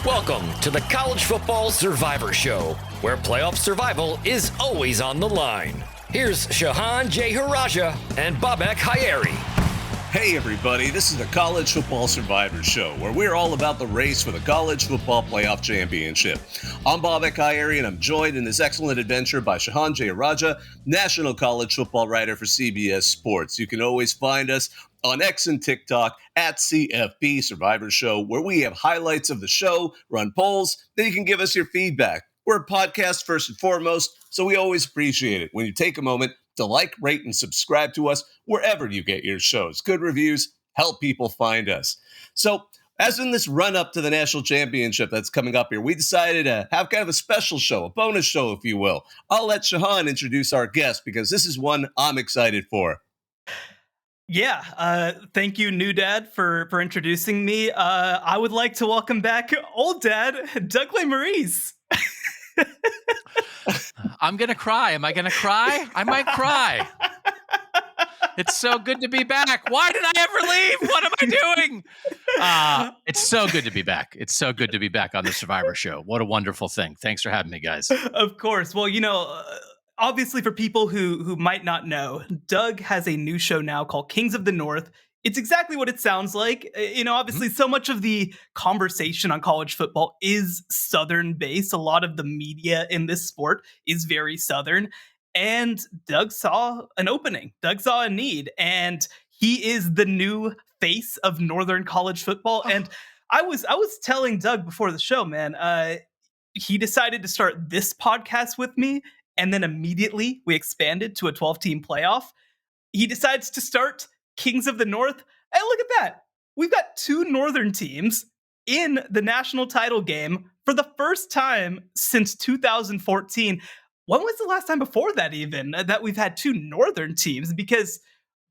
Welcome to the College Football Survivor Show, where playoff survival is always on the line. Here's Shehan Jeyarajah and Bobak Hayeri. Hey everybody, this is the College Football Survivor Show, where we're all about the race for the College Football Playoff Championship. I'm Bobak Hayeri, and I'm joined in this excellent adventure by Shehan Jeyarajah, national college football writer for CBS Sports. You can always find us on X and TikTok at CFB Survivor Show, where we have highlights of the show, run polls, then you can give us your feedback. We're a podcast first and foremost, so we always appreciate it when you take a moment to like, rate, and subscribe to us wherever you get your shows. Good reviews help people find us. So, as in this run-up to the national championship that's coming up here, we decided to have kind of a special show, a bonus show, if you will. I'll let Shehan introduce our guest because this is one I'm excited for. Yeah, thank you, new dad, for introducing me. I would like to welcome back old dad, Doug Lesmerises. I'm going to cry. Am I going to cry? I might cry. It's so good to be back. Why did I ever leave? What am I doing? It's so good to be back. It's so good to be back on the Survivor Show. What a wonderful thing. Thanks for having me, guys. Of course. Well, obviously for people who might not know, Doug has a new show now called Kings of the North. It's exactly what it sounds like. Obviously so much of the conversation on college football is Southern based. A lot of the media in this sport is very Southern. And Doug saw an opening. Doug saw a need. And he is the new face of Northern college football. And I was telling Doug before the show, man, he decided to start this podcast with me. And then immediately we expanded to a 12-team playoff. He decides to start Kings of the North. And look at that. We've got two Northern teams in the national title game for the first time since 2014. When was the last time before that even that we've had two Northern teams? Because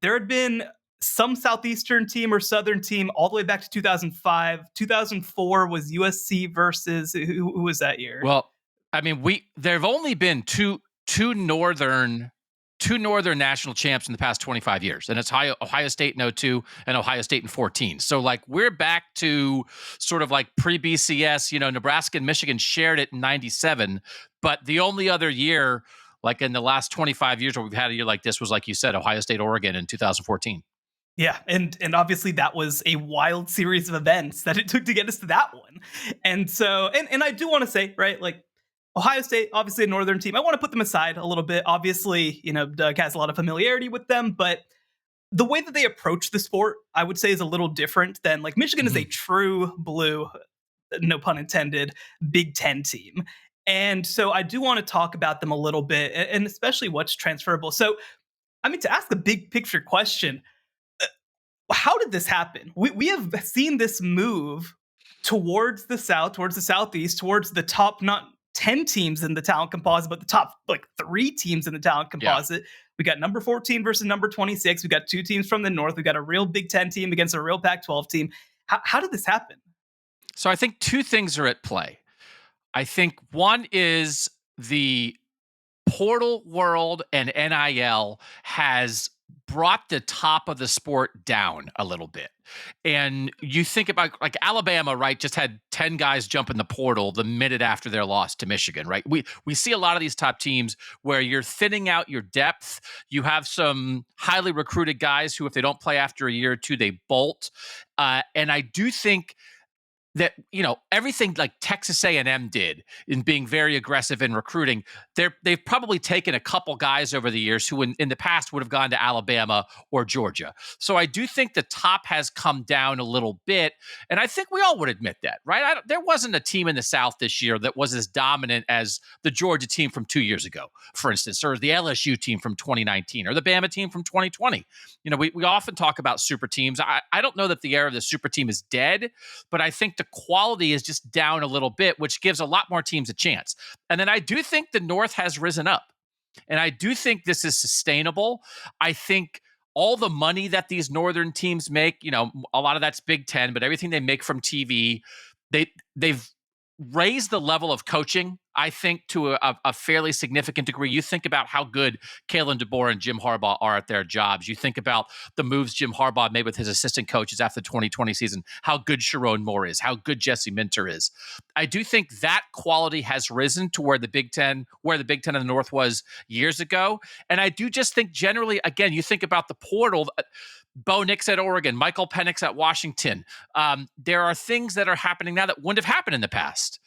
there had been some Southeastern team or Southern team all the way back to 2005. 2004 was USC versus, who was that year? Well, I mean, there have only been two northern national champs in the past 25 years, and it's Ohio State in 2002 and Ohio State in 2014. So like we're back to sort of like pre-BCS. Nebraska and Michigan shared it in 97, but the only other year, like in the last 25 years where we've had a year like this, was, like you said, Ohio State, Oregon in 2014. Yeah, and obviously that was a wild series of events that it took to get us to that one. And so, and I do want to say, right, like, Ohio State, obviously a Northern team. I want to put them aside a little bit. Obviously, Doug has a lot of familiarity with them, but the way that they approach the sport, I would say, is a little different than, like, Michigan is a true blue, no pun intended, Big Ten team. And so I do want to talk about them a little bit, and especially what's transferable. So, I mean, to ask the big picture question, how did this happen? We have seen this move towards the South, towards the Southeast, towards the top, not 10 teams in the talent composite, but the top 3 teams in the talent composite. Yeah. We got number 14 versus number 26. We got 2 teams from the North. We got a real Big Ten team against a real Pac-12 team. How did this happen? So I think 2 things are at play. I think one is the portal world and NIL has brought the top of the sport down a little bit. And you think about, like, Alabama, right, just had 10 guys jump in the portal the minute after their loss to Michigan, right? We see a lot of these top teams where you're thinning out your depth. You have some highly recruited guys who, if they don't play after a year or two, they bolt. And I do think that, everything like Texas A&M did in being very aggressive in recruiting, they've probably taken a couple guys over the years who in the past would have gone to Alabama or Georgia. So I do think the top has come down a little bit, and I think we all would admit that, right? There wasn't a team in the South this year that was as dominant as the Georgia team from 2 years ago, for instance, or the LSU team from 2019, or the Bama team from 2020. We often talk about super teams. I don't know that the era of the super team is dead, but I think the quality is just down a little bit, which gives a lot more teams a chance. And then I do think the North has risen up. And I do think this is sustainable. I think all the money that these Northern teams make, a lot of that's Big Ten, but everything they make from TV, they've raised the level of coaching, I think, to a fairly significant degree. You think about how good Kalen DeBoer and Jim Harbaugh are at their jobs. You think about the moves Jim Harbaugh made with his assistant coaches after the 2020 season, how good Sharon Moore is, how good Jesse Minter is. I do think that quality has risen to where the Big Ten in the North was years ago. And I do just think generally, again, you think about the portal, Bo Nix at Oregon, Michael Penix at Washington. There are things that are happening now that wouldn't have happened in the past.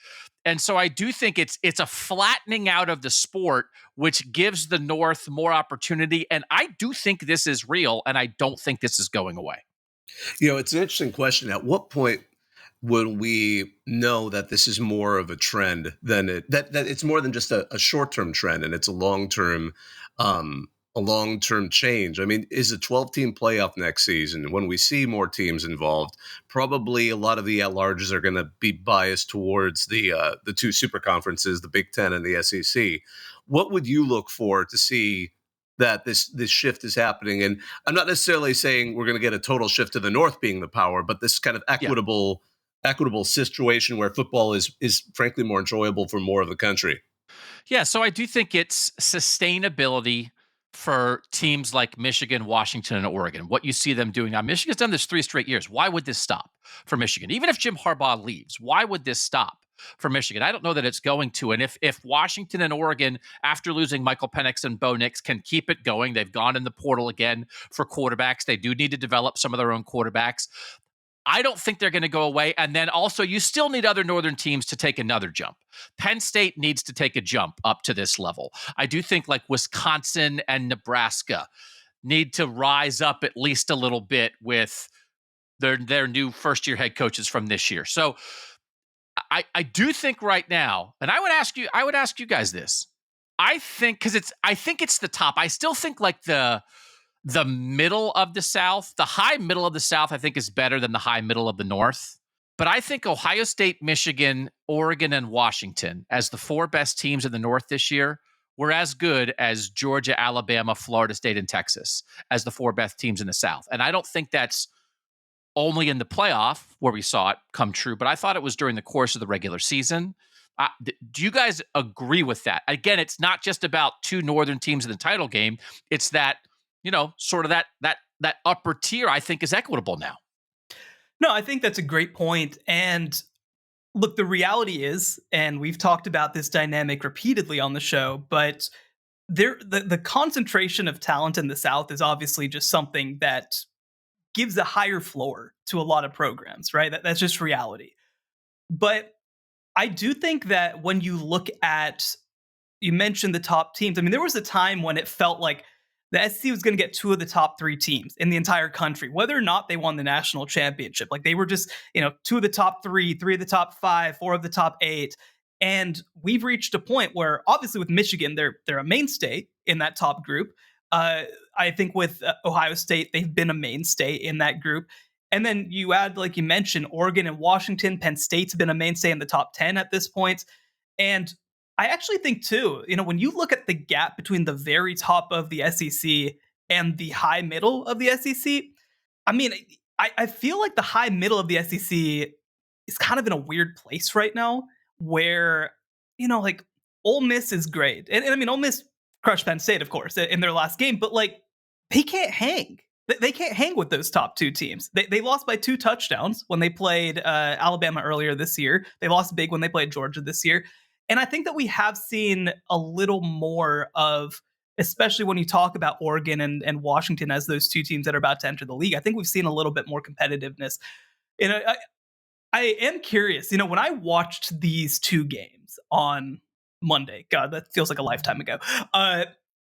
And so I do think it's a flattening out of the sport, which gives the North more opportunity. And I do think this is real, and I don't think this is going away. It's an interesting question. At what point would we know that this is more of a trend than that it's more than just a short-term trend and it's a long-term change? I mean, is a 12-team playoff next season, when we see more teams involved, probably a lot of the at-larges are going to be biased towards the two super conferences, the Big Ten and the SEC. What would you look for to see that this shift is happening? And I'm not necessarily saying we're going to get a total shift to the North being the power, but this kind of equitable situation where football is frankly more enjoyable for more of the country. Yeah, so I do think it's sustainability for teams like Michigan, Washington, and Oregon. What you see them doing now, Michigan's done this 3 straight years. Why would this stop for Michigan? Even if Jim Harbaugh leaves, why would this stop for Michigan? I don't know that it's going to. And if Washington and Oregon, after losing Michael Penix and Bo Nix, can keep it going, they've gone in the portal again for quarterbacks. They do need to develop some of their own quarterbacks. I don't think they're going to go away. And then also, you still need other Northern teams to take another jump. Penn State needs to take a jump up to this level. I do think like Wisconsin and Nebraska need to rise up at least a little bit with their new first-year head coaches from this year. So I do think right now, and I would ask you guys this. I think it's the top. I still think like the middle of the South, the high middle of the South, I think is better than the high middle of the North. But I think Ohio State, Michigan, Oregon, and Washington, as the 4 best teams in the North this year, were as good as Georgia, Alabama, Florida State, and Texas as the 4 best teams in the South. And I don't think that's only in the playoff where we saw it come true, but I thought it was during the course of the regular season. Do you guys agree with that? Again, it's not just about 2 Northern teams in the title game. It's that, sort of that upper tier, I think, is equitable now. No, I think that's a great point. And look, the reality is, and we've talked about this dynamic repeatedly on the show, but the concentration of talent in the South is obviously just something that gives a higher floor to a lot of programs, right? That's just reality. But I do think that when you look at, you mentioned the top teams. I mean, there was a time when it felt like the SEC was going to get 2 of the top 3 teams in the entire country, whether or not they won the national championship. Like they were just, 2 of the top 3, 3 of the top 5, 4 of the top 8. And we've reached a point where obviously with Michigan, they're a mainstay in that top group. I think with Ohio State, they've been a mainstay in that group. And then you add, like you mentioned, Oregon and Washington. Penn State's been a mainstay in the top 10 at this point. And I actually think, too, when you look at the gap between the very top of the SEC and the high middle of the SEC, I mean, I feel like the high middle of the SEC is kind of in a weird place right now where, like Ole Miss is great. And I mean, Ole Miss crushed Penn State, of course, in their last game, but like they can't hang. They can't hang with those top 2 teams. They lost by 2 touchdowns when they played Alabama earlier this year. They lost big when they played Georgia this year. And I think that we have seen a little more of, especially when you talk about Oregon and Washington as those 2 teams that are about to enter the league, I think we've seen a little bit more competitiveness. And I am curious, when I watched these 2 games on Monday, God, that feels like a lifetime ago,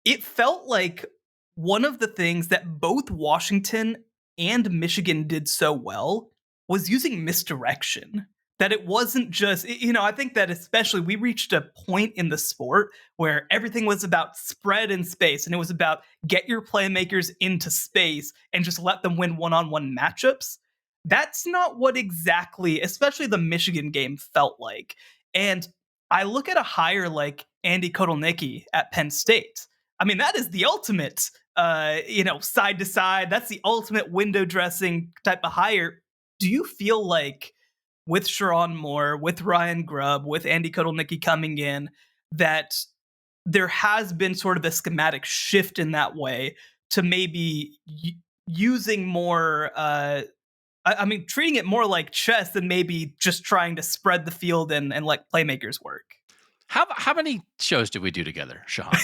it felt like one of the things that both Washington and Michigan did so well was using misdirection. That it wasn't just, I think that especially we reached a point in the sport where everything was about spread and space, and it was about get your playmakers into space and just let them win one-on-one matchups. That's not what exactly, especially the Michigan game, felt like. And I look at a hire like Andy Kotelnicki at Penn State. I mean, that is the ultimate, side to side. That's the ultimate window dressing type of hire. Do you feel like with Sharon Moore, with Ryan Grubb, with Andy Kotelnicki coming in, that there has been sort of a schematic shift in that way to maybe using more, treating it more like chess than maybe just trying to spread the field and let playmakers work. How many shows do we do together, Shehan?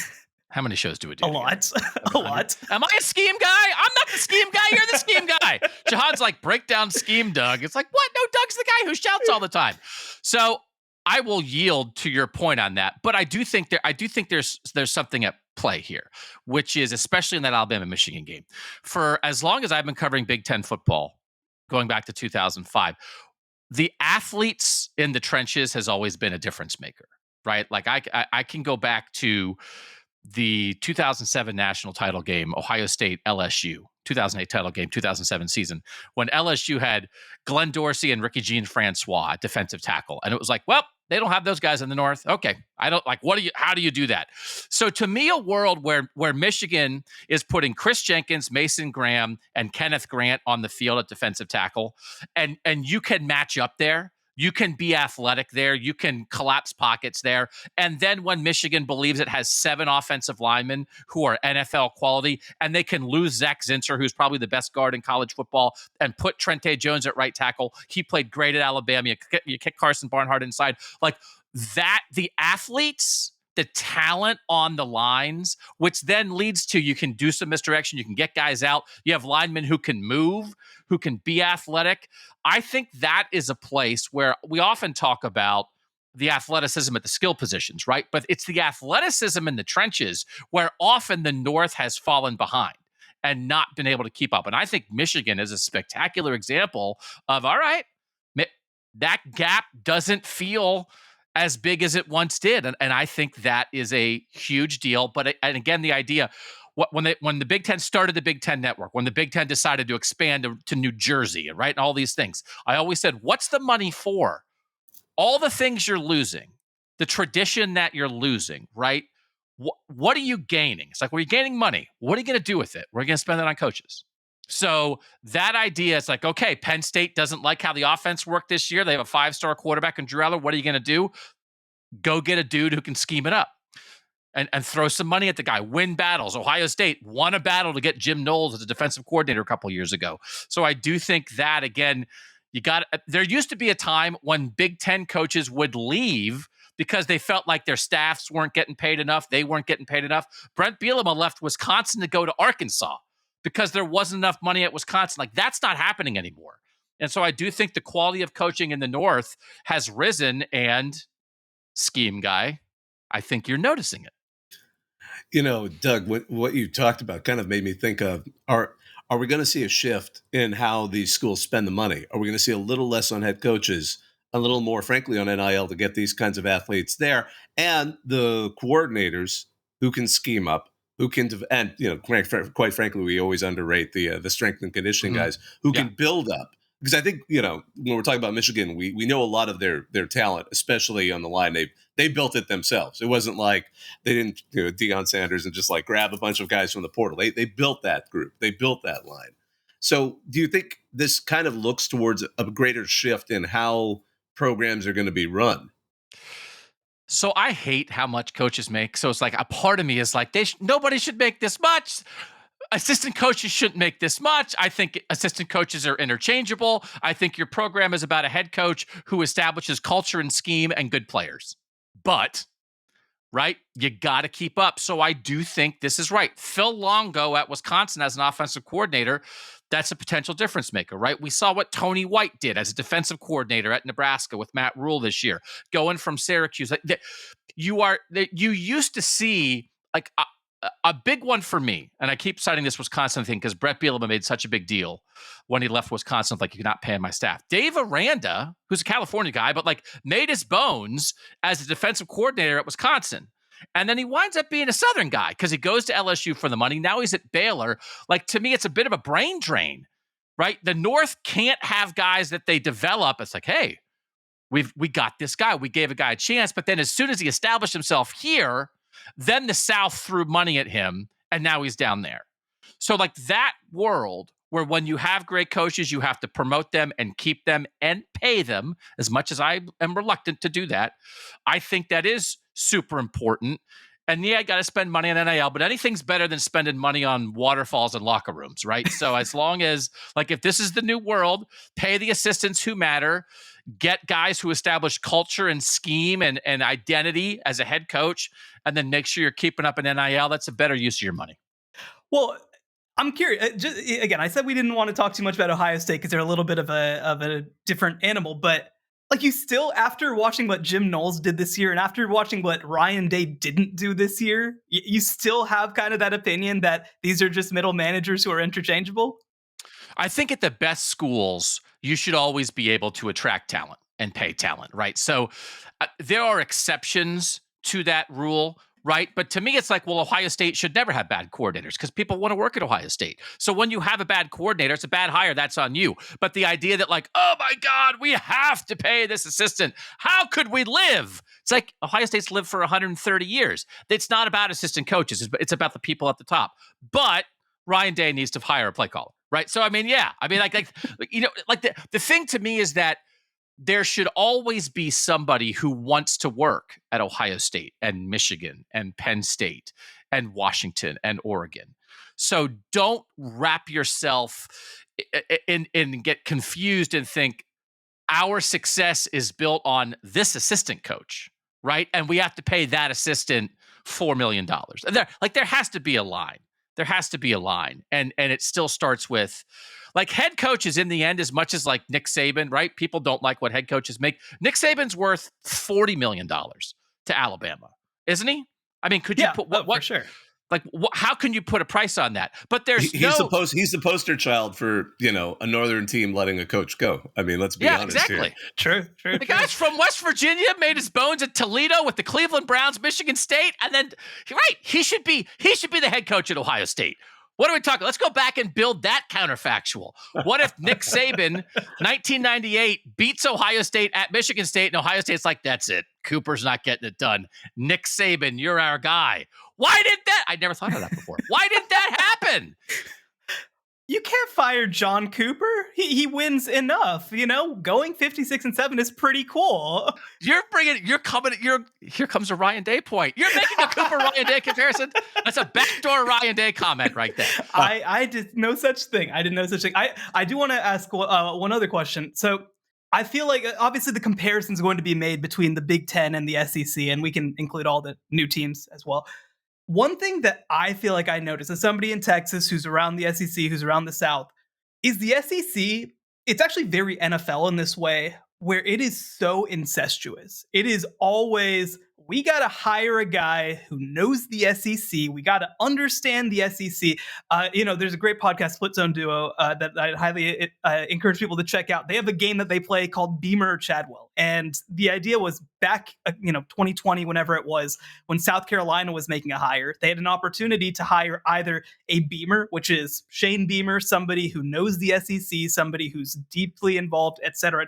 How many shows do we do? A lot. A lot. Am I a scheme guy? I'm not the scheme guy. You're the scheme guy. Shehan's like, break down scheme, Doug. It's like, what? No, Doug's the guy who shouts all the time. So I will yield to your point on that, but I do think there's something at play here, which is especially in that Alabama-Michigan game. For as long as I've been covering Big Ten football, going back to 2005, the athletes in the trenches has always been a difference maker, right? Like I can go back to the 2007 national title game, Ohio State LSU, 2008 title game, 2007 season, when LSU had Glenn Dorsey and Ricky Jean-Francois at defensive tackle. And it was like, well, they don't have those guys in the North. Okay. How do you do that? So to me, a world where Michigan is putting Chris Jenkins, Mason Graham, and Kenneth Grant on the field at defensive tackle, and you can match up there. You can be athletic there. You can collapse pockets there. And then when Michigan believes it has 7 offensive linemen who are NFL quality, and they can lose Zach Zinter, who's probably the best guard in college football, and put Trente Jones at right tackle. He played great at Alabama. You kick Carson Barnhart inside. Like that, the athletes, the talent on the lines, which then leads to you can do some misdirection. You can get guys out. You have linemen who can move, who can be athletic. I think that is a place where we often talk about the athleticism at the skill positions, right? But it's the athleticism in the trenches where often the North has fallen behind and not been able to keep up. And I think Michigan is a spectacular example of, all right, that gap doesn't feel as big as it once did. And I think that is a huge deal. But and again, the idea, when the Big Ten started the Big Ten Network, when the Big Ten decided to expand to New Jersey, right, and all these things, I always said, what's the money for? All the things you're losing, the tradition that you're losing, right? What are you gaining? It's like, well, you're gaining money. What are you going to do with it? We're going to spend it on coaches. So that idea is like, okay, Penn State doesn't like how the offense worked this year. They have a 5-star quarterback in Drew Aller. What are you going to do? Go get a dude who can scheme it up and throw some money at the guy. Win battles. Ohio State won a battle to get Jim Knowles as a defensive coordinator a couple years ago. So I do think that, again, there used to be a time when Big Ten coaches would leave because they felt like their staffs weren't getting paid enough. They weren't getting paid enough. Brent Bielema left Wisconsin to go to Arkansas because there wasn't enough money at Wisconsin. Like, that's not happening anymore. And so I do think the quality of coaching in the North has risen, and scheme guy, I think you're noticing it. You know, Doug, what you talked about kind of made me think of, are we going to see a shift in how these schools spend the money? Are we going to see a little less on head coaches, a little more, frankly, on NIL to get these kinds of athletes there, and the coordinators who can scheme up, who can, and, you know, quite frankly, we always underrate the strength and conditioning guys who can build up. Because I think, you know, when we're talking about Michigan, we know a lot of their talent, especially on the line. They built it themselves. It wasn't like they didn't, you know, Deion Sanders and just like grab a bunch of guys from the portal. They built that group. They built that line. So do you think this kind of looks towards a greater shift in how programs are going to be run? So I hate how much coaches make. So it's like a part of me is like, nobody should make this much. Assistant coaches shouldn't make this much. I think assistant coaches are interchangeable. I think your program is about a head coach who establishes culture and scheme and good players. But, right, you got to keep up. So I do think this is right. Phil Longo at Wisconsin as an offensive coordinator, that's a potential difference maker, right? We saw what Tony White did as a defensive coordinator at Nebraska with Matt Rule this year, going from Syracuse. You used to see like a big one for me, and I keep citing this Wisconsin thing because Brett Bielema made such a big deal when he left Wisconsin, like, you're not paying my staff. Dave Aranda, who's a California guy, but like made his bones as a defensive coordinator at Wisconsin. And then he winds up being a Southern guy because he goes to LSU for the money. Now he's at Baylor. Like, to me, it's a bit of a brain drain, right? The North can't have guys that they develop. It's like, hey, we got this guy. We gave a guy a chance. But then as soon as he established himself here, then the South threw money at him, and now he's down there. So like that world where when you have great coaches, you have to promote them and keep them and pay them, as much as I am reluctant to do that. I think that is super important. And yeah, I got to spend money on NIL, but anything's better than spending money on waterfalls and locker rooms, right? So as long as, like, if this is the new world, pay the assistants who matter, get guys who establish culture and scheme and identity as a head coach, and then make sure you're keeping up an NIL. That's a better use of your money. Well, I'm curious. Again, I said we didn't want to talk too much about Ohio State because they're a little bit of a different animal, but like, you still, after watching what Jim Knowles did this year and after watching what Ryan Day didn't do this year, you still have kind of that opinion that these are just middle managers who are interchangeable? I think at the best schools, you should always be able to attract talent and pay talent, right? So there are exceptions to that rule, right? But to me, it's like, well, Ohio State should never have bad coordinators because people want to work at Ohio State. So when you have a bad coordinator, it's a bad hire, that's on you. But the idea that, like, oh my God, we have to pay this assistant, how could we live? It's like Ohio State's lived for 130 years. It's not about assistant coaches, it's about the people at the top. But Ryan Day needs to hire a play caller, right? So, I mean, yeah. I mean, like you know, like the thing to me is that there should always be somebody who wants to work at Ohio State and Michigan and Penn State and Washington and Oregon. So don't wrap yourself in get confused and think our success is built on this assistant coach, right? And we have to pay that assistant $4 million. There has to be a line. There has to be a line. And it still starts with, like, head coaches in the end, as much as like Nick Saban, right? People don't like what head coaches make. Nick Saban's worth $40 million to Alabama, isn't he? I mean, could you put what for sure. Like, how can you put a price on that? But there's he's the poster child for, you know, a northern team letting a coach go. I mean, let's be honest exactly. Here. True. The guy's from West Virginia, made his bones at Toledo with the Cleveland Browns, Michigan State, and then he should be the head coach at Ohio State. What are we talking? Let's go back and build that counterfactual. What if Nick Saban, 1998, beats Ohio State at Michigan State, and Ohio State's like, that's it. Cooper's not getting it done. Nick Saban, you're our guy. Why did that? I never thought of that before. Why did that happen? You can't fire John Cooper. He wins enough, you know. Going 56-7 is pretty cool. Here comes a Ryan Day point. You're making a Cooper Ryan Day comparison. That's a backdoor Ryan Day comment right there. I did no such thing. I did no such thing. I do want to ask one other question. So I feel like obviously the comparison is going to be made between the Big Ten and the SEC, and we can include all the new teams as well. One thing that I feel like I noticed as somebody in Texas who's around the SEC, who's around the South, is the SEC, it's actually very NFL in this way, where it is so incestuous. It is always, we got to hire a guy who knows the SEC. We got to understand the SEC. There's a great podcast, Split Zone Duo, that I highly encourage people to check out. They have a game that they play called Beamer or Chadwell. And the idea was back, 2020, whenever it was, when South Carolina was making a hire, they had an opportunity to hire either a Beamer, which is Shane Beamer, somebody who knows the SEC, somebody who's deeply involved, et cetera,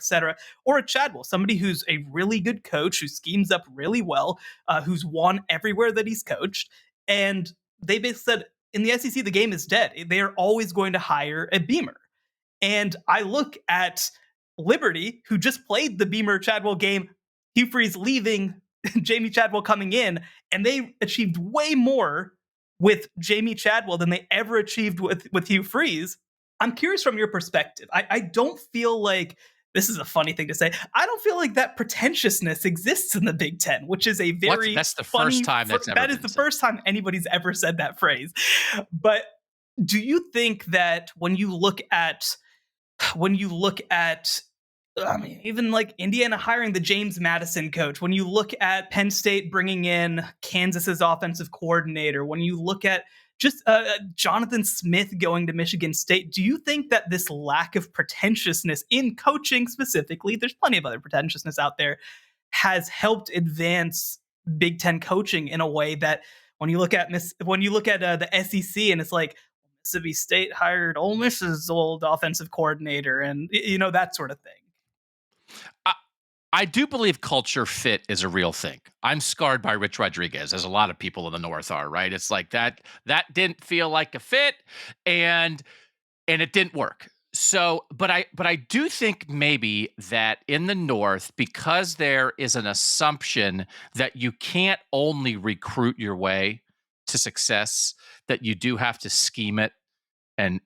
or a Chadwell, somebody who's a really good coach, who schemes up really well, who's won everywhere that he's coached. And they basically said, in the SEC, the game is dead. They are always going to hire a Beamer. And I look at Liberty, who just played the Beamer Chadwell game, Hugh Freeze leaving, Jamie Chadwell coming in, and they achieved way more with Jamie Chadwell than they ever achieved with Hugh Freeze. I'm curious from your perspective. I don't feel like, this is a funny thing to say, I don't feel like that pretentiousness exists in the Big Ten, which is a very that's the funny, first time that's ever that is been the said. first time anybody's ever said that phrase. But do you think that when you look at even like Indiana hiring the James Madison coach, when you look at Penn State bringing in Kansas's offensive coordinator, when you look at just Jonathan Smith going to Michigan State, do you think that this lack of pretentiousness in coaching specifically, there's plenty of other pretentiousness out there, has helped advance Big Ten coaching in a way that when you look at the SEC and it's like, Mississippi State hired Ole Miss's old offensive coordinator and, that sort of thing? I do believe culture fit is a real thing. I'm scarred by Rich Rodriguez, as a lot of people in the North are, right? It's like that didn't feel like a fit. And and it didn't work. So, but I do think maybe that in the North, because there is an assumption that you can't only recruit your way to success, that you do have to scheme it and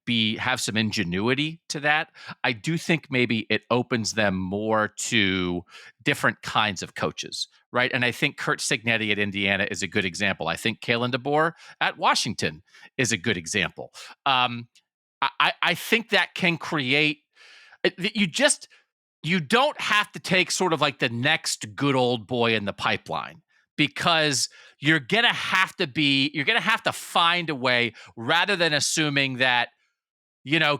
be have some ingenuity to that. I do think maybe it opens them more to different kinds of coaches, right? And I think Kurt Signetti at Indiana is a good example. I think Kalen DeBoer at Washington is a good example. I think that can create you don't have to take sort of like the next good old boy in the pipeline, because you're going to have to find a way, rather than assuming that,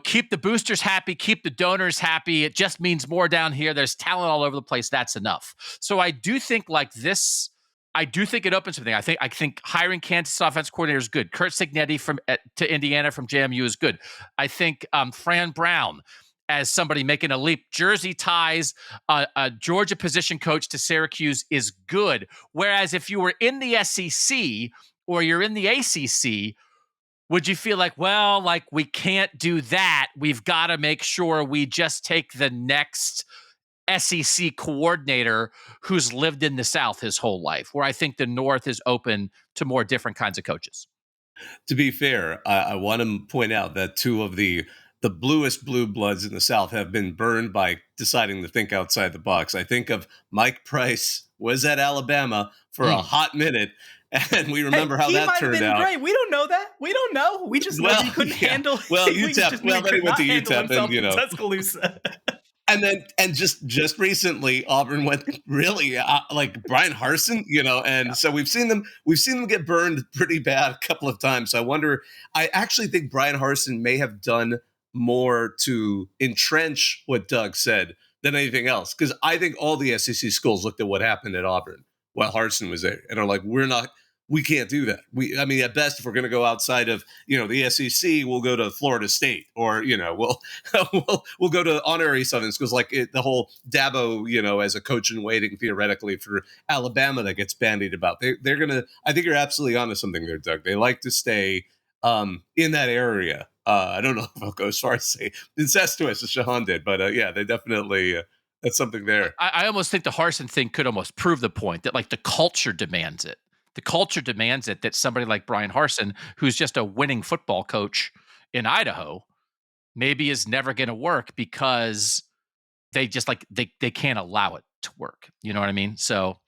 keep the boosters happy, keep the donors happy. It just means more down here. There's talent all over the place. That's enough. So I do think like this, I do think it opens something. I think hiring Kansas offense coordinator is good. Kurt Signetti to Indiana from JMU is good. I think Fran Brown as somebody making a leap. Jersey ties, a Georgia position coach to Syracuse is good. Whereas if you were in the SEC or you're in the ACC, would you feel like, well, like we can't do that. We've got to make sure we just take the next SEC coordinator who's lived in the South his whole life, where I think the North is open to more different kinds of coaches. To be fair, I want to point out that two of the bluest blue bloods in the South have been burned by deciding to think outside the box. I think of Mike Price was at Alabama for a hot minute, and we remember how that turned out. Great. We don't know that. We don't know. We just know he couldn't handle. Well, UTEP. Well, then he went to UTEP, and Tuscaloosa. And just recently, Auburn went really like Brian Harsin, and so we've seen them get burned pretty bad a couple of times. So I wonder. I actually think Brian Harsin may have done more to entrench what Doug said than anything else, because I think all the SEC schools looked at what happened at Auburn while Harsin was there and are like, we can't do that. At best, if we're going to go outside of, the SEC, we'll go to Florida State, or, we'll go to honorary Southern schools, like the whole Dabo, as a coach in waiting theoretically for Alabama that gets bandied about. They're going to, I think you're absolutely onto something there, Doug. They like to stay in that area. I don't know if I'll go as far as say incestuous as Shehan did, but yeah, they definitely, that's something there. I almost think the Harsin thing could almost prove the point that like the culture demands it. The culture demands it, that somebody like Brian Harsin, who's just a winning football coach in Idaho, maybe is never going to work because they just they can't allow it to work. You know what I mean? So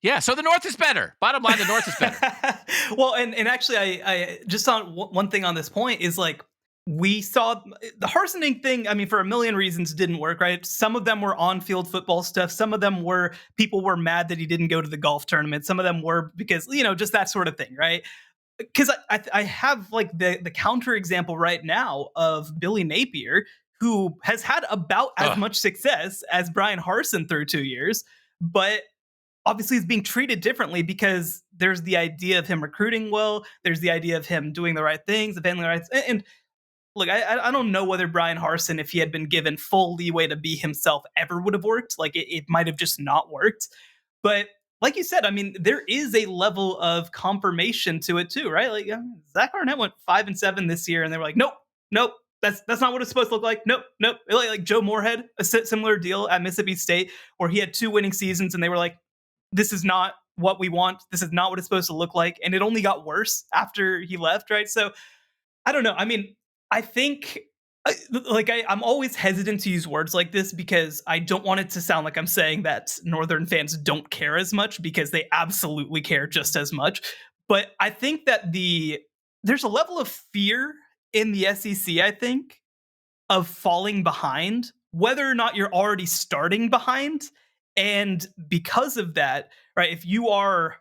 yeah, so the North is better. Bottom line, the North is better. Well, and actually, I just on one thing on this point is like, we saw the Harsoning thing. I mean, for a million reasons, didn't work, right? Some of them were on-field football stuff. Some of them were people were mad that he didn't go to the golf tournament. Some of them were because, just that sort of thing, right? Because I have like the counter example right now of Billy Napier, who has had about as much success as Brian Harsin through 2 years, but obviously is being treated differently because there's the idea of him recruiting well. There's the idea of him doing the right things, the family rights, and look, I don't know whether Brian Harsin, if he had been given full leeway to be himself, ever would have worked. Like it might have just not worked. But like you said, I mean, there is a level of confirmation to it too, right? Like Zach Arnett went 5-7 this year, and they were like, nope, that's not what it's supposed to look like. Nope. Like Joe Moorhead, a similar deal at Mississippi State, where he had 2 winning seasons, and they were like, this is not what we want. This is not what it's supposed to look like, and it only got worse after he left, right? So I don't know. I mean, I think I'm always hesitant to use words like this because I don't want it to sound like I'm saying that Northern fans don't care as much, because they absolutely care just as much. But I think that there's a level of fear in the SEC, I think, of falling behind, whether or not you're already starting behind. And because of that, right, if you are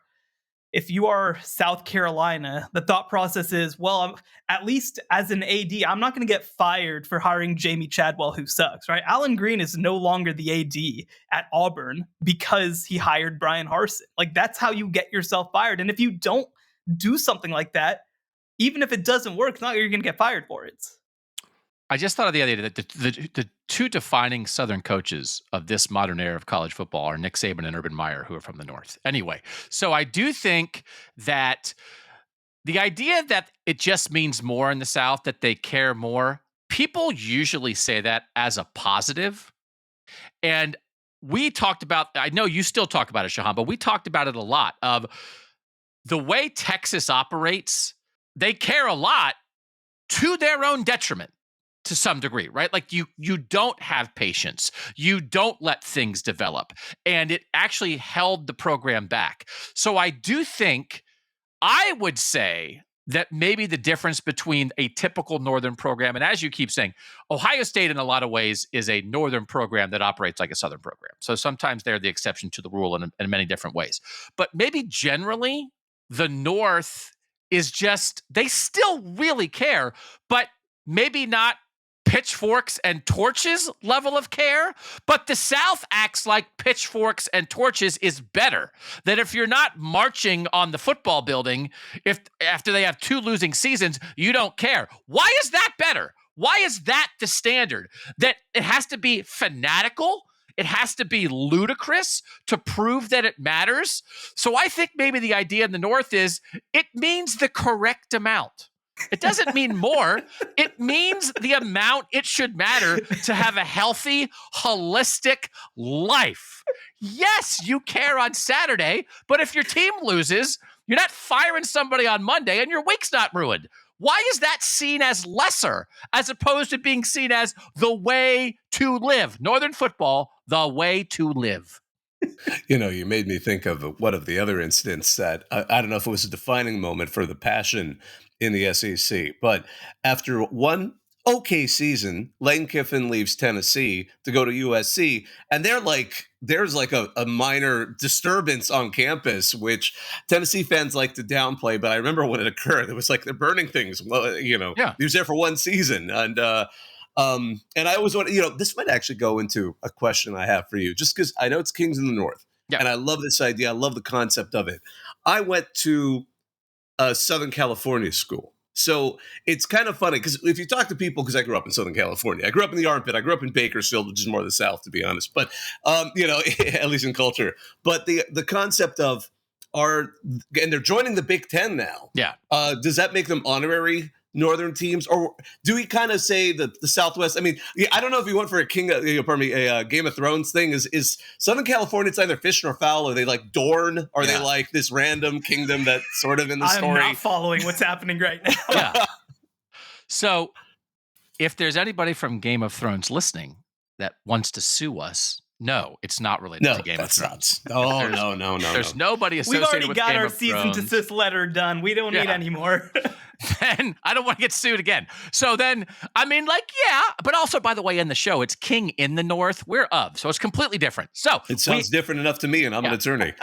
South Carolina, the thought process is, well, at least as an AD, I'm not going to get fired for hiring Jamie Chadwell, who sucks, right? Alan Green is no longer the AD at Auburn because he hired Brian Harsin. Like, that's how you get yourself fired. And if you don't do something like that, even if it doesn't work, it's not like you're going to get fired for it. I just thought of the other day that the two defining Southern coaches of this modern era of college football are Nick Saban and Urban Meyer, who are from the North. Anyway, so I do think that the idea that it just means more in the South, that they care more, people usually say that as a positive. And we talked about, I know you still talk about it, Shehan, but we talked about it a lot of the way Texas operates. They care a lot to their own detriment to some degree, right? Like you don't have patience. You don't let things develop. And it actually held the program back. So I do think, I would say that maybe the difference between a typical Northern program, and as you keep saying, Ohio State in a lot of ways is a Northern program that operates like a Southern program. So sometimes they're the exception to the rule in many different ways. But maybe generally, the North is just, they still really care, but maybe not pitchforks and torches level of care, but the South acts like pitchforks and torches is better. That if you're not marching on the football building, if after they have 2 losing seasons, you don't care. Why is that better? Why is that the standard? That it has to be fanatical? It has to be ludicrous to prove that it matters? So I think maybe the idea in the North is it means the correct amount. It doesn't mean more. It means the amount it should matter to have a healthy, holistic life. Yes, you care on Saturday, but if your team loses, you're not firing somebody on Monday and your week's not ruined. Why is that seen as lesser as opposed to being seen as the way to live? Northern football, the way to live. You know, you made me think of one of the other incidents that I don't know if it was a defining moment for the passion in the SEC, but after one okay season, Lane Kiffin leaves Tennessee to go to USC, and there's like a minor disturbance on campus, which Tennessee fans like to downplay. But I remember when it occurred, it was like they're burning things. Well, you know, Yeah. he was there for one season, and I always want, you know, this might actually go into a question I have for you, just because I know it's Kings in the North, and I love this idea. I love the concept of it. I went to a Southern California school. So it's kind of funny because if you talk to people, because I grew up in Southern California, I grew up in the Armpit, I grew up in Bakersfield, which is more the South, to be honest, but, you know, at least in culture. But the concept of and they're joining the Big Ten now. Yeah. Does that make them honorary Northern teams, or do we kind of say that the Southwest? I mean, I don't know if you went for a Game of Thrones thing. Is Southern California, it's either fish nor fowl? Are they like Dorne? Are they like this random kingdom that's sort of in the story? I'm not following what's happening right now. Yeah. So if there's anybody from Game of Thrones listening that wants to sue us, no, it's not related to Game of Thrones. Oh, no. There's nobody associated We've already with got Game our of cease and Thrones. desist letter done. We don't need any more. Then I don't want to get sued again. So then, I mean, like, yeah, but also, by the way, in the show, it's King in the North, we're of. So it's completely different. So it sounds different enough to me, and I'm an attorney.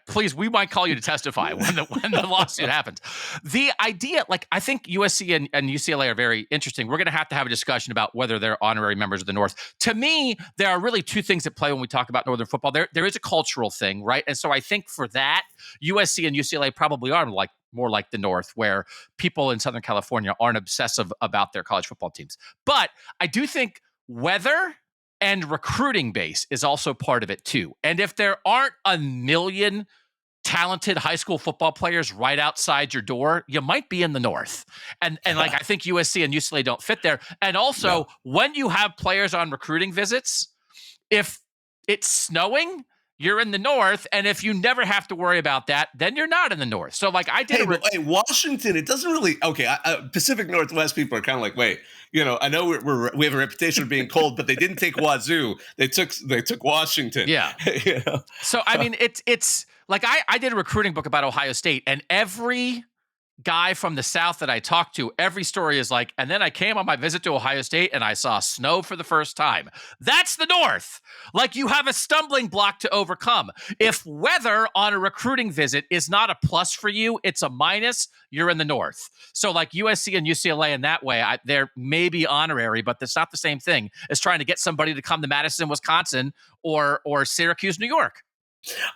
Please, we might call you to testify when the lawsuit happens. The idea, like, I think USC and UCLA are very interesting. We're going to have a discussion about whether they're honorary members of the North. To me, there are really 2 things at play when we talk about Northern football. There is a cultural thing, right? And so I think for that, USC and UCLA probably are more like the North, where people in Southern California aren't obsessive about their college football teams. But I do think weather and recruiting base is also part of it too. And if there aren't a million talented high school football players right outside your door, you might be in the North. And like, I think USC and UCLA don't fit there. And also, when you have players on recruiting visits, if it's snowing, you're in the North, and if you never have to worry about that, then you're not in the North. So, like, I did. Hey, Washington, it doesn't really. Okay, Pacific Northwest people are kind of like, wait, you know, I know we have a reputation of being cold, but they didn't take Wazoo. They took Washington. Yeah. You know? So, I mean, it's like I did a recruiting book about Ohio State, and every guy from the South that I talked to, every story is like, and then I came on my visit to Ohio State and I saw snow for the first time. That's the North. Like, you have a stumbling block to overcome. If weather on a recruiting visit is not a plus for you, it's a minus, you're in the North. So like USC and UCLA in that way, they're maybe honorary, but that's not the same thing as trying to get somebody to come to Madison, Wisconsin or Syracuse, New York.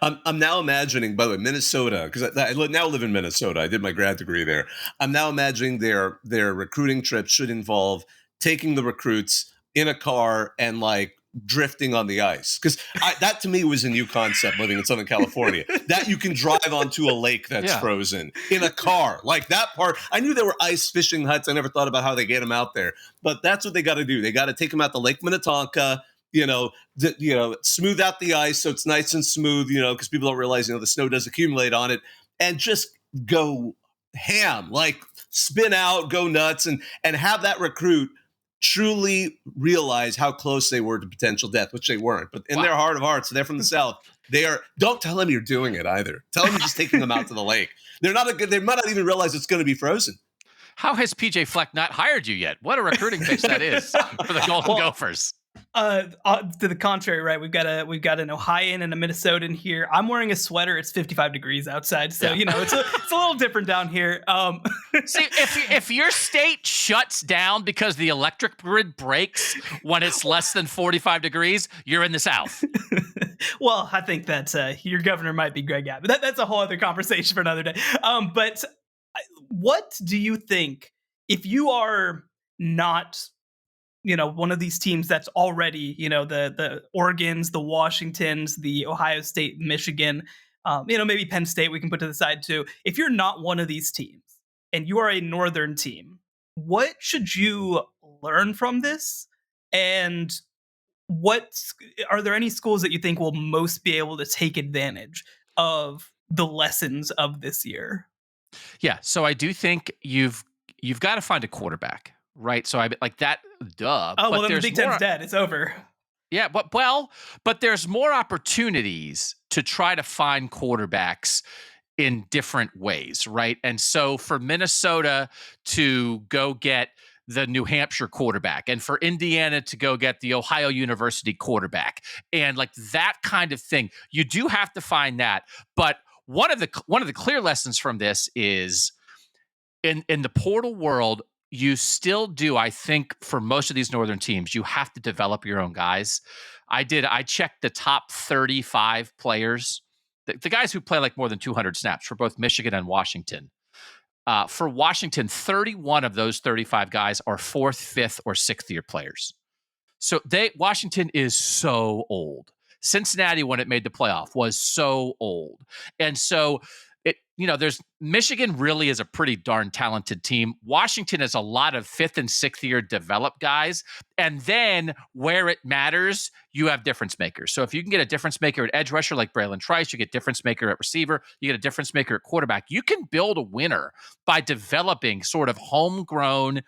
I'm now imagining, by the way, Minnesota, because I now live in Minnesota. I did my grad degree there. I'm now imagining their recruiting trip should involve taking the recruits in a car and like drifting on the ice. Because that to me was a new concept living in Southern California, that you can drive onto a lake that's frozen in a car. Like that part, I knew there were ice fishing huts. I never thought about how they get them out there. But that's what they got to do. They got to take them out to Lake Minnetonka, smooth out the ice so it's nice and smooth, because people don't realize, the snow does accumulate on it, and just go ham, like spin out, go nuts, and have that recruit truly realize how close they were to potential death, which they weren't. But in their heart of hearts, they're from the South. Don't tell them you're doing it either. Tell them you're just taking them out to the lake. They might not even realize it's going to be frozen. How has PJ Fleck not hired you yet? What a recruiting pitch that is for the Golden Gophers. To the contrary, right? We've got an Ohioan and a Minnesotan here. I'm wearing a sweater. It's 55 degrees outside, so it's a little different down here. See, if your state shuts down because the electric grid breaks when it's less than 45 degrees, you're in the South. Well, I think that your governor might be Greg Abbott. That's a whole other conversation for another day. But what do you think if you are not one of these teams that's already, the Oregons, the Washingtons, the Ohio State, Michigan, maybe Penn State we can put to the side too. If you're not one of these teams and you are a Northern team, what should you learn from this? And are there any schools that you think will most be able to take advantage of the lessons of this year? Yeah, so I do think you've got to find a quarterback. Right. So I like that. Duh. Oh, well, then the Big Ten's dead. It's over. Yeah. But there's more opportunities to try to find quarterbacks in different ways. Right. And so for Minnesota to go get the New Hampshire quarterback and for Indiana to go get the Ohio University quarterback and like that kind of thing, you do have to find that. But one of the clear lessons from this is in the portal world, you still do, I think, for most of these Northern teams, you have to develop your own guys. I checked the top 35 players, the guys who play like more than 200 snaps for both Michigan and Washington. For Washington, 31 of those 35 guys are 4th, 5th, or 6th year players. So Washington is so old. Cincinnati, when it made the playoff, was so old. And so there's Michigan really is a pretty darn talented team. Washington has a lot of 5th and 6th year developed guys. And then where it matters, you have difference makers. So if you can get a difference maker at edge rusher like Braylon Trice, you get difference maker at receiver, you get a difference maker at quarterback. You can build a winner by developing sort of homegrown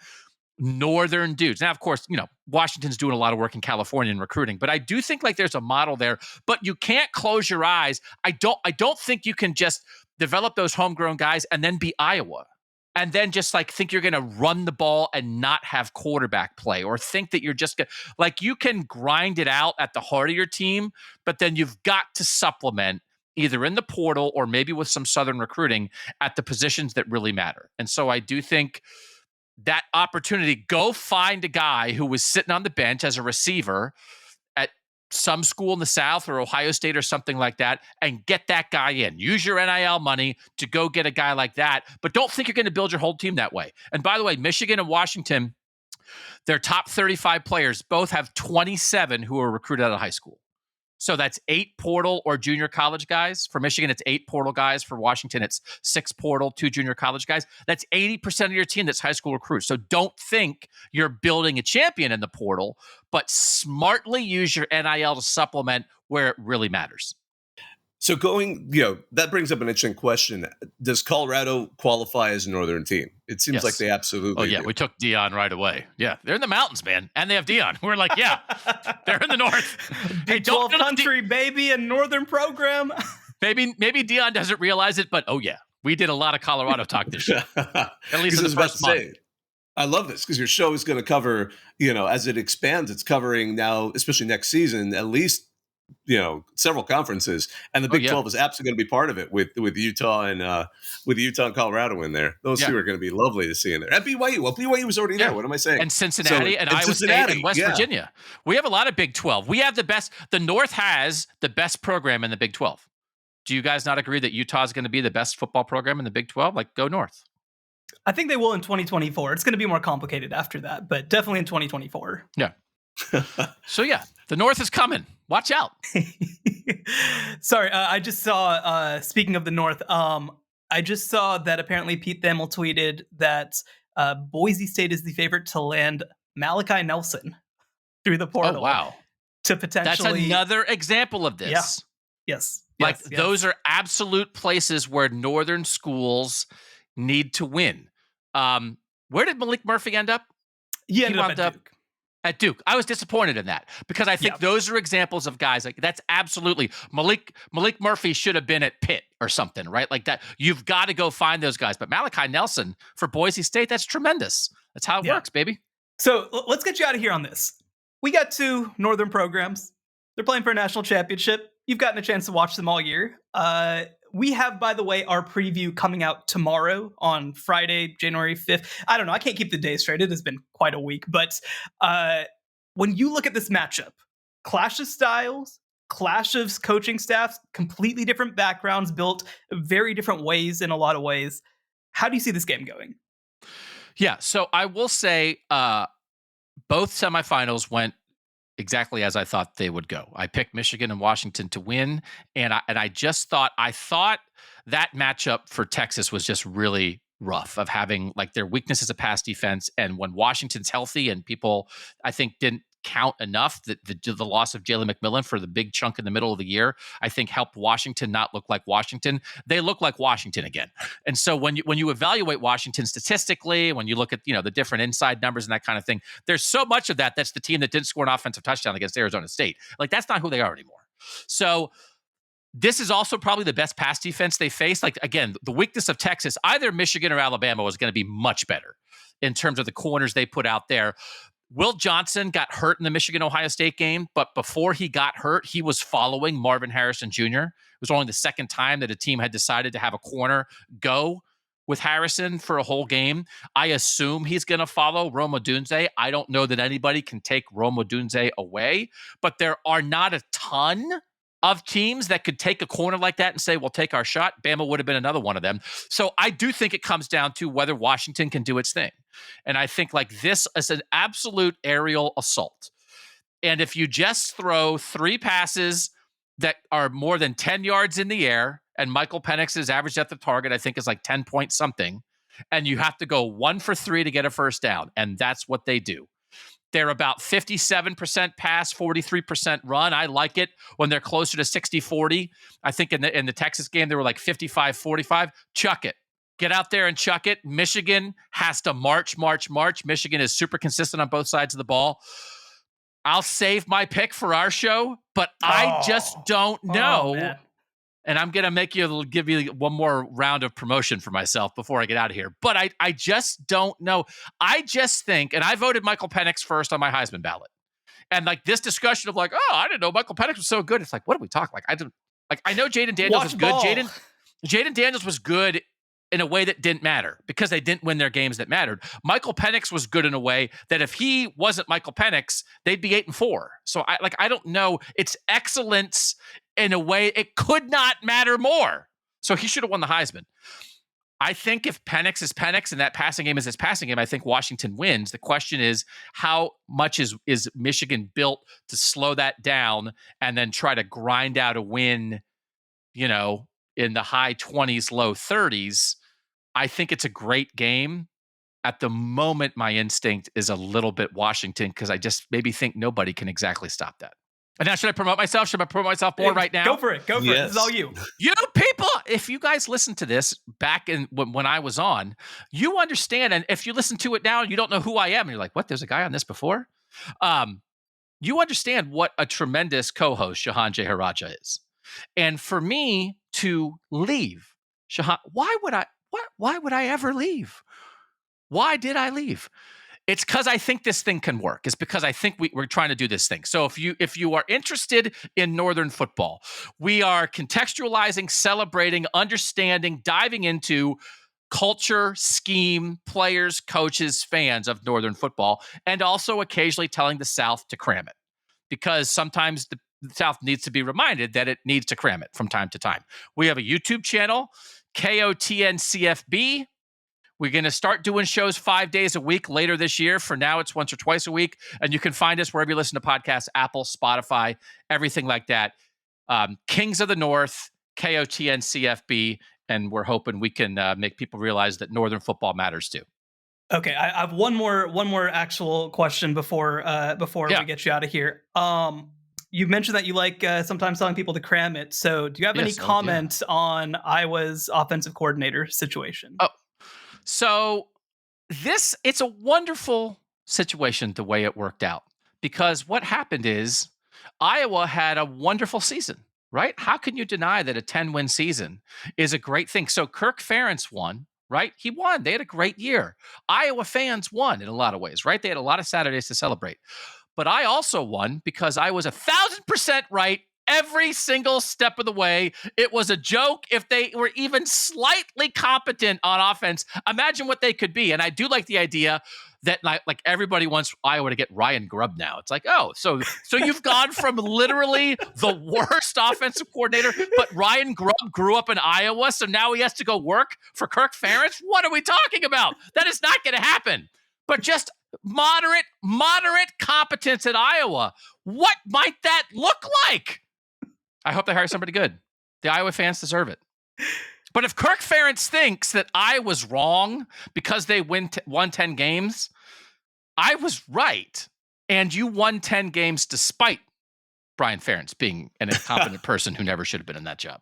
Northern dudes. Now, of course, Washington's doing a lot of work in California in recruiting, but I do think like there's a model there, but you can't close your eyes. I don't think you can just develop those homegrown guys and then be Iowa and then just like think you're going to run the ball and not have quarterback play or think that you're just like you can grind it out at the heart of your team, but then you've got to supplement either in the portal or maybe with some Southern recruiting at the positions that really matter. And so I do think that opportunity, go find a guy who was sitting on the bench as a receiver at some school in the South or Ohio State or something like that and get that guy in. Use your NIL money to go get a guy like that, but don't think you're going to build your whole team that way. And by the way, Michigan and Washington, their top 35 players both have 27 who are recruited out of high school. So that's 8 portal or junior college guys. For Michigan, it's 8 portal guys. For Washington, it's 6 portal, 2 junior college guys. That's 80% of your team that's high school recruits. So don't think you're building a champion in the portal, but smartly use your NIL to supplement where it really matters. So that brings up an interesting question. Does Colorado qualify as a Northern team? It seems like they absolutely do. We took Deion right away. Yeah, they're in the mountains, man. And they have Deion. We're like, yeah, they're in the north. Big 12 country, baby, and Northern program. Maybe Deion doesn't realize it, but oh yeah, we did a lot of Colorado talk this year. At least in the first month. I love this because your show is going to cover, as it expands, it's covering now, especially next season, at least several conferences, and the Big 12 is absolutely going to be part of it with Utah and Colorado in there. Those two are going to be lovely to see in there. And BYU, BYU was already there. What am I saying? And Cincinnati and Iowa State and West Virginia. We have a lot of Big 12. We have the best. The North has the best program in the Big 12. Do you guys not agree that Utah is going to be the best football program in the Big 12? Like, go North. I think they will in 2024. It's going to be more complicated after that, but definitely in 2024. Yeah. So yeah, The North is coming. Watch out. Sorry, I just saw, speaking of the North, I just saw that apparently Pete Thamel tweeted that Boise State is the favorite to land Malachi Nelson through the portal. Oh, wow. To potentially... That's another example of this. Yeah. Yes. Like, those are absolute places where Northern schools need to win. Where did Malik Murphy end up? He ended up at Duke. At Duke. I was disappointed in that because I think those are examples of guys like that's absolutely Malik Murphy should have been at Pitt or something, right? Like that. You've got to go find those guys. But Malachi Nelson for Boise State, that's tremendous. That's how it works, baby. So let's get you out of here on this. We got 2 Northern programs. They're playing for a national championship. You've gotten a chance to watch them all year. We have, by the way, our preview coming out tomorrow on Friday, January 5th. I don't know. I can't keep the day straight. It has been quite a week. But when you look at this matchup, clash of styles, clash of coaching staffs, completely different backgrounds, built very different ways in a lot of ways. How do you see this game going? Yeah, so I will say both semifinals went exactly as I thought they would go. I picked Michigan and Washington to win, and I thought that matchup for Texas was just really rough of having like their weakness as a pass defense, and when Washington's healthy and people I think didn't count enough that the loss of Jalen McMillan for the big chunk in the middle of the year, I think helped Washington not look like Washington. They look like Washington again. And so when you evaluate Washington statistically, when you look at the different inside numbers and that kind of thing, there's so much of that's the team that didn't score an offensive touchdown against Arizona State. Like that's not who they are anymore. So this is also probably the best pass defense they faced. Like again, the weakness of Texas, either Michigan or Alabama was going to be much better in terms of the corners they put out there. Will Johnson got hurt in the Michigan-Ohio State game, but before he got hurt, he was following Marvin Harrison Jr. It was only the second time that a team had decided to have a corner go with Harrison for a whole game. I assume he's going to follow Rome Odunze. I don't know that anybody can take Rome Odunze away, but there are not a ton of teams that could take a corner like that and say, we'll take our shot. Bama would have been another one of them. So I do think it comes down to whether Washington can do its thing. And I think like this is an absolute aerial assault. And if you just throw 3 passes that are more than 10 yards in the air, and Michael Penix's average depth of target, I think, is like 10 point something, and you have to go 1 for 3 to get a first down, and that's what they do. They're about 57% pass, 43% run. I like it when they're closer to 60-40. I think in the Texas game, they were like 55-45. Chuck it. Get out there and chuck it. Michigan has to march. Michigan is super consistent on both sides of the ball. I'll save my pick for our show, but I just don't know. And I'm going to give you one more round of promotion for myself before I get out of here. But I just don't know. I just think, and I voted Michael Penix first on my Heisman ballot. And like this discussion of like, oh, I didn't know Michael Penix was so good. It's like, what do we talk? I know Jaden Daniels was good. Jaden Daniels was good in a way that didn't matter because they didn't win their games that mattered. Michael Penix was good in a way that if he wasn't Michael Penix, they'd be 8-4. So I don't know. It's excellence in a way it could not matter more. So he should have won the Heisman. I think if Penix is Penix and that passing game is his passing game, I think Washington wins. The question is how much is Michigan built to slow that down and then try to grind out a win, in the high 20s, low 30s. I think it's a great game. At the moment, my instinct is a little bit Washington because I just maybe think nobody can exactly stop that. And now, should I promote myself? Should I promote myself more right now? Go for it. Yes. This is all you. You people, if you guys listen to this back in when I was on, you understand. And if you listen to it now, you don't know who I am. And you're like, what? There's a guy on this before? You understand what a tremendous co-host Shehan Jeharaja is. And for me to leave, Shehan, why would I ever leave? Why did I leave? It's because I think this thing can work. It's because I think we're trying to do this thing. So if you are interested in Northern football, we are contextualizing, celebrating, understanding, diving into culture, scheme, players, coaches, fans of Northern football, and also occasionally telling the South to cram it. Because sometimes the South needs to be reminded that it needs to cram it from time to time. We have a YouTube channel, KOTNCFB. We're going to start doing shows 5 days a week later this year. For now, it's once or twice a week. And you can find us wherever you listen to podcasts, Apple, Spotify, everything like that. Kings of the North, KOTN CFB. And we're hoping we can make people realize that Northern football matters too. Okay, I have one more actual question before we get you out of here. You mentioned that you like sometimes telling people to cram it. So do you have any comment on Iowa's offensive coordinator situation? Oh, so it's a wonderful situation the way it worked out, because what happened is Iowa had a wonderful season, right? How can you deny that a 10-win season is a great thing? So Kirk Ferentz won, right? He won. They had a great year. Iowa fans won in a lot of ways, right? They had a lot of Saturdays to celebrate. But I also won because I was 1,000% right every single step of the way. It was a joke if they were even slightly competent on offense. Imagine what they could be. And I do like the idea that like everybody wants Iowa to get Ryan Grubb now. It's like, oh, so you've gone from literally the worst offensive coordinator, but Ryan Grubb grew up in Iowa, so now he has to go work for Kirk Ferentz? What are we talking about? That is not going to happen. But just moderate competence at Iowa. What might that look like? I hope they hire somebody good. The Iowa fans deserve it. But if Kirk Ferentz thinks that I was wrong because they won 10 games, I was right. And you won 10 games despite Brian Ferentz being an incompetent person who never should have been in that job.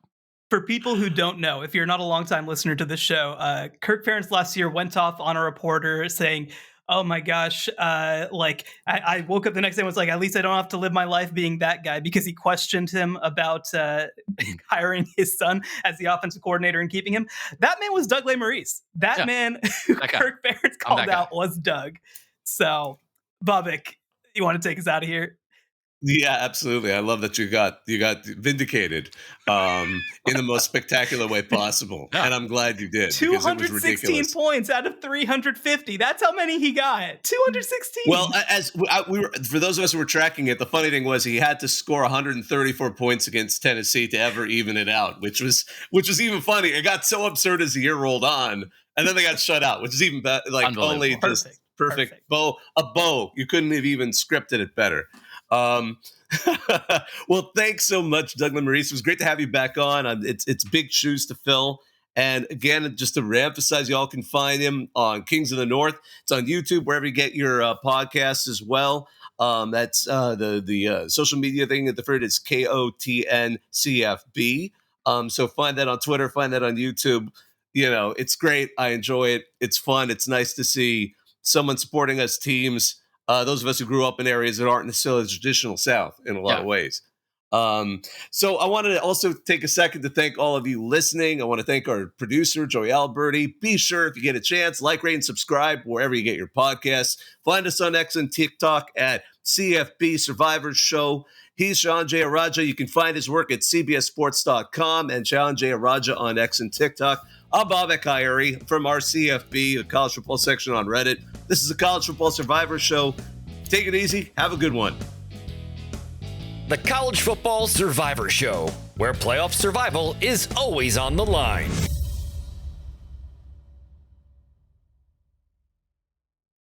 For people who don't know, if you're not a longtime listener to this show, Kirk Ferentz last year went off on a reporter saying, oh my gosh, I woke up the next day and was like, at least I don't have to live my life being that guy, because he questioned him about hiring his son as the offensive coordinator and keeping him. That man was Doug Lesmerises. That man who Kirk Ferentz called out was Doug. So, Bobak, you want to take us out of here? Yeah, absolutely. I love that you got vindicated in the most spectacular way possible, and I'm glad you did. 216 points out of 350. That's how many he got. 216. Well, we were, for those of us who were tracking it, the funny thing was he had to score 134 points against Tennessee to ever even it out, which was even funny. It got so absurd as the year rolled on, and then they got shut out, which is even better. Like only just perfect bow. You couldn't have even scripted it better. Well, thanks so much, Doug Lesmerises. It was great to have you back on. It's big shoes to fill. And again, just to reemphasize, y'all can find him on Kings of the North. It's on YouTube, wherever you get your podcasts as well. That's the social media thing for it is KOTN CFB. So find that on Twitter, find that on YouTube. You know, it's great. I enjoy it. It's fun. It's nice to see someone supporting us teams. Those of us who grew up in areas that aren't necessarily the traditional South in a lot of ways. So I wanted to also take a second to thank all of you listening. I want to thank our producer, Joey Alberti. Be sure, if you get a chance, like, rate, and subscribe wherever you get your podcasts. Find us on X and TikTok at CFB Survivors Show. He's Shehan Jeyarajah. You can find his work at cbssports.com and Shehan Jeyarajah on X and TikTok. I'm Bobak Irie from our CFB, the College Football section on Reddit. This is the College Football Survivor Show. Take it easy. Have a good one. The College Football Survivor Show, where playoff survival is always on the line.